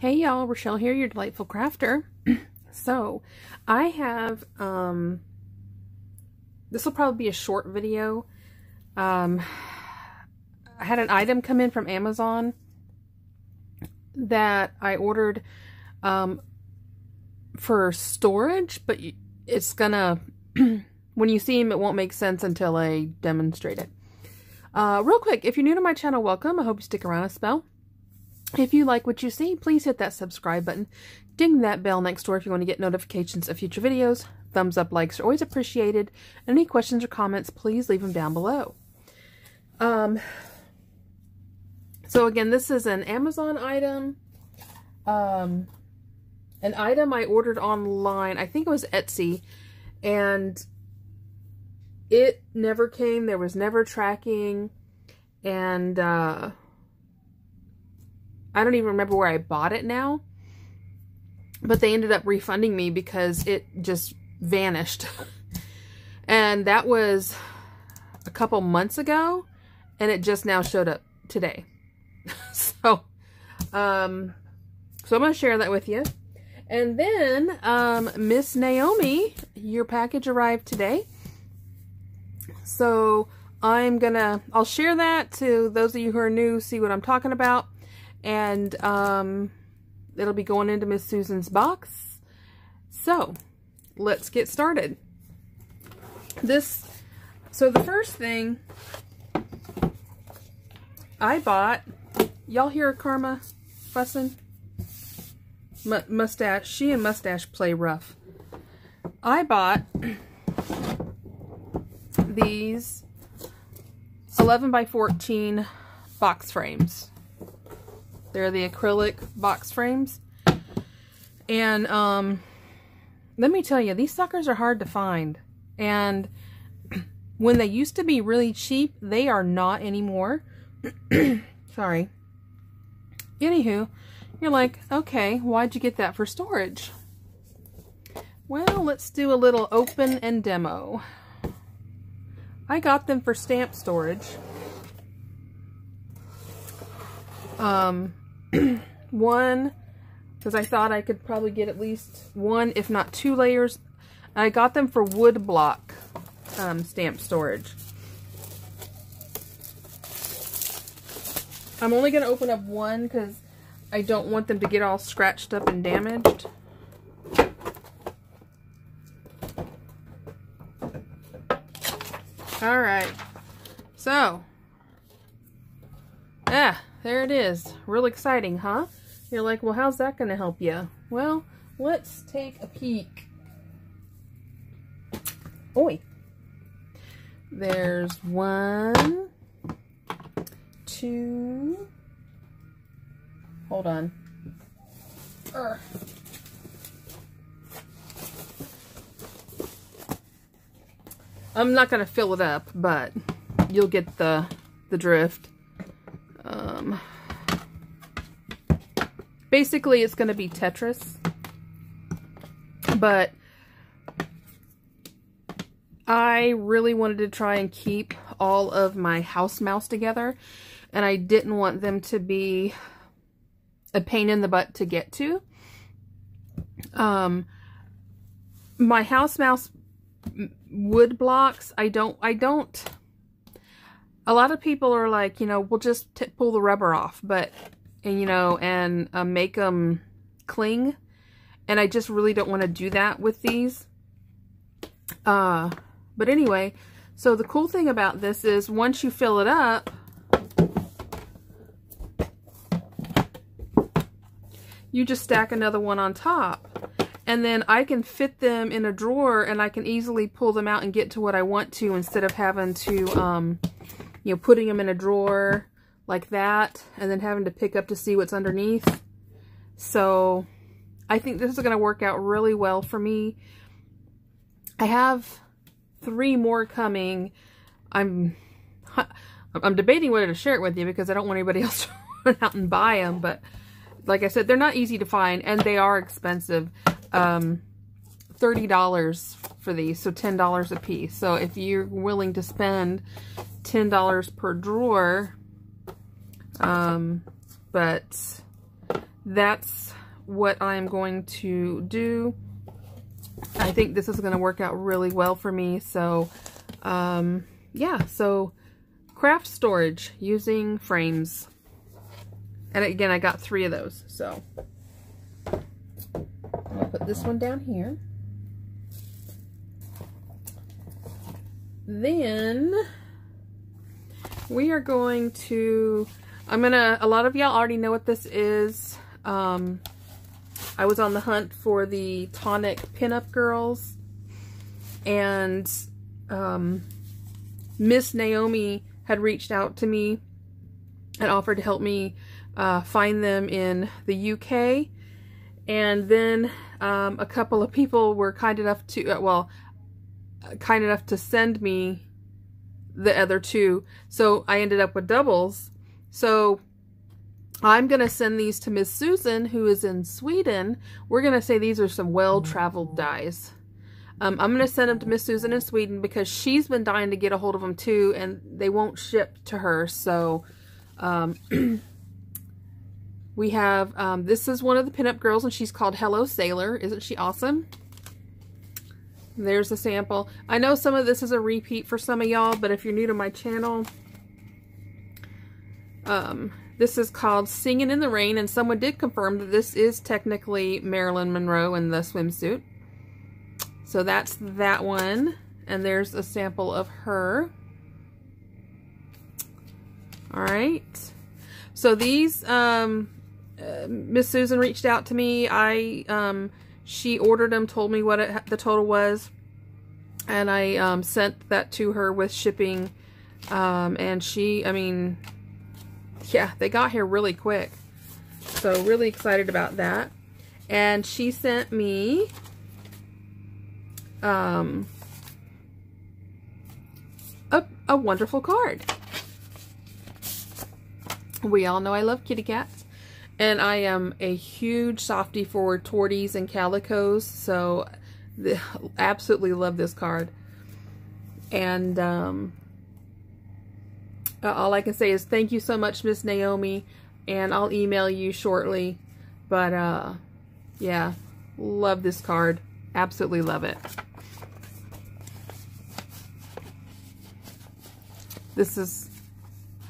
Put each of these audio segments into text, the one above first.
Hey y'all, Rochelle here, your delightful crafter. So, I have, this will probably be a short video. I had an item come in from Amazon that I ordered for storage, but it's gonna, when you see them, it won't make sense until I demonstrate it. Real quick, if you're new to my channel, welcome. I hope you stick around a spell. If you like what you see, please hit that subscribe button. Ding that bell next door if you want to get notifications of future videos. Thumbs up, likes are always appreciated. Any questions or comments, please leave them down below. So again, this is an Amazon item. An item I ordered online. I think it was Etsy. And it never came. There was never tracking. And I don't even remember where I bought it now, but they ended up refunding me because it just vanished. And that was a couple months ago, and it just now showed up today. So I'm going to share that with you. And then, Miss Naomi, your package arrived today. So I'll share that to those of you who are new, see what I'm talking about. And it'll be going into Miss Susan's box. So let's get started. So the first thing I bought, y'all hear Karma fussing? Mustache, she and Mustache play rough. I bought these 11 by 14 box frames. They're the acrylic box frames. And let me tell you, these suckers are hard to find. And when they used to be really cheap, they are not anymore. Sorry. Anywho, you're like, okay, why'd you get that for storage? Well, let's do a little open and demo. I got them for stamp storage. One, because I thought I could probably get at least one, if not 2 layers. I got them for wood block stamp storage. I'm only going to open up one because I don't want them to get all scratched up and damaged. Alright, so, there it is. Real exciting, huh? You're like, well, how's that going to help you? Well, let's take a peek. Oi. There's 1, 2. Hold on. I'm not going to fill it up, but you'll get the drift. Basically, it's going to be Tetris, but I really wanted to try and keep all of my house mouse together, and I didn't want them to be a pain in the butt to get to. My house mouse wood blocks, a lot of people are like, you know, we'll just pull the rubber off, but, and, you know, and make them cling. And I just really don't want to do that with these. But anyway, so the cool thing about this is once you fill it up, you just stack another one on top. And then I can fit them in a drawer and I can easily pull them out and get to what I want to instead of having to, you know, putting them in a drawer like that and then having to pick up to see what's underneath. So I think this is going to work out really well for me. I have 3 more coming. I'm debating whether to share it with you because I don't want anybody else to run out and buy them. But like I said, they're not easy to find and they are expensive. $30 for these, so $10 a piece. So if you're willing to spend $10 per drawer, but that's what I'm going to do. I think this is going to work out really well for me. So, yeah, so craft storage using frames. And again, I got 3 of those, so I'll put this one down here. Then we are going to, a lot of y'all already know what this is. I was on the hunt for the Tonic Pinup Girls, and Miss Naomi had reached out to me and offered to help me find them in the UK. And then a couple of people were kind enough to, send me the other 2. So I ended up with doubles. So I'm going to send these to Miss Susan, who is in Sweden. We're going to say these are some well-traveled dies. I'm going to send them to Miss Susan in Sweden because she's been dying to get a hold of them too, and they won't ship to her. So we have, this is one of the pinup girls, and she's called Hello Sailor. Isn't she awesome? There's a sample. I know some of this is a repeat for some of y'all, but if you're new to my channel, this is called Singing in the Rain, and someone did confirm that this is technically Marilyn Monroe in the swimsuit. So that's that one, and there's a sample of her. All right. So these, Miss Susan reached out to me. She ordered them, told me what the total was, and I sent that to her with shipping. And she, I mean, yeah, they got here really quick. So really excited about that. And she sent me a wonderful card. We all know I love kitty cats, and I am a huge softie for torties and calicos, so absolutely love this card. And all I can say is thank you so much, Miss Naomi, and I'll email you shortly. But yeah, love this card. Absolutely love it. This is,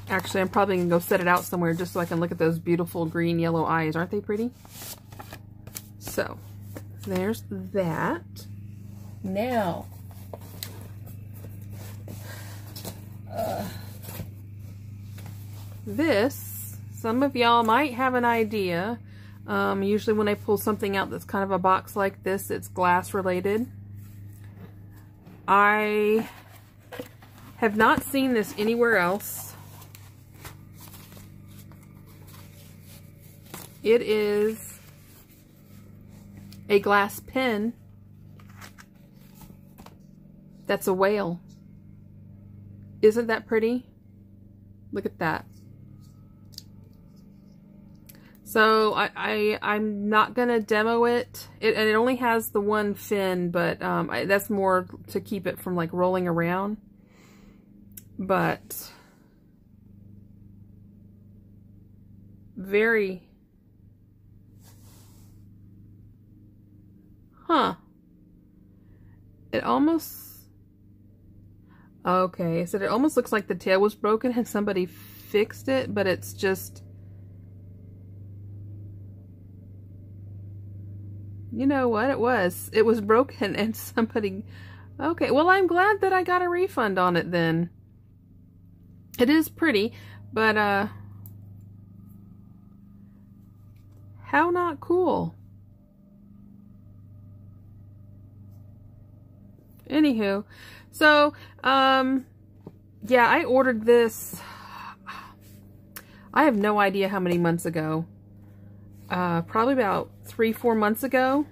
actually, I'm probably going to go set it out somewhere just so I can look at those beautiful green yellow eyes. Aren't they pretty? So, there's that. Now, this, some of y'all might have an idea. Usually when I pull something out that's kind of a box like this, it's glass related. I have not seen this anywhere else. It is a glass pen that's a whale. Isn't that pretty? Look at that. So I'm not gonna demo it. And it only has the one fin, but that's more to keep it from like rolling around. But very, it almost, okay, so it almost looks like the tail was broken and somebody fixed it, but it's just, you know what, it was broken and somebody, okay, well, I'm glad that I got a refund on it then. It is pretty, but how not cool. Anywho, so yeah, I ordered this, I have no idea how many months ago. Probably about 3-4 months ago.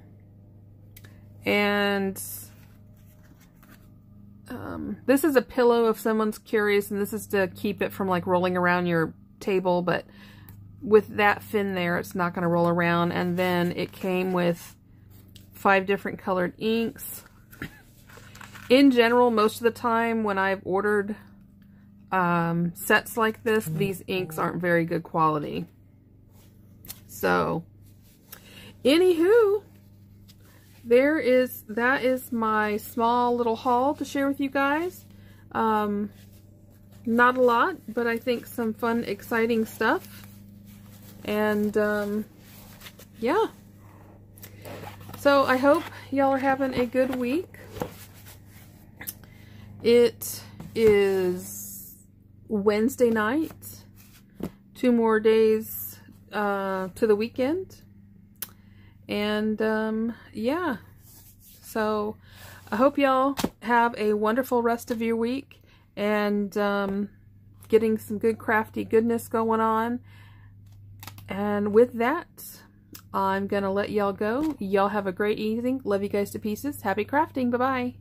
And this is a pillow if someone's curious, and this is to keep it from like rolling around your table, but with that fin there, it's not going to roll around. And then it came with 5 different colored inks. In general, most of the time when I've ordered sets like this, these inks aren't very good quality. So Anywho, that is my small little haul to share with you guys. Not a lot, but I think some fun, exciting stuff. And yeah. So I hope y'all are having a good week. It is Wednesday night. 2 more days to the weekend. And yeah. So I hope y'all have a wonderful rest of your week. And getting some good crafty goodness going on. And with that, I'm gonna let y'all go. Y'all have a great evening. Love you guys to pieces. Happy crafting. Bye-bye.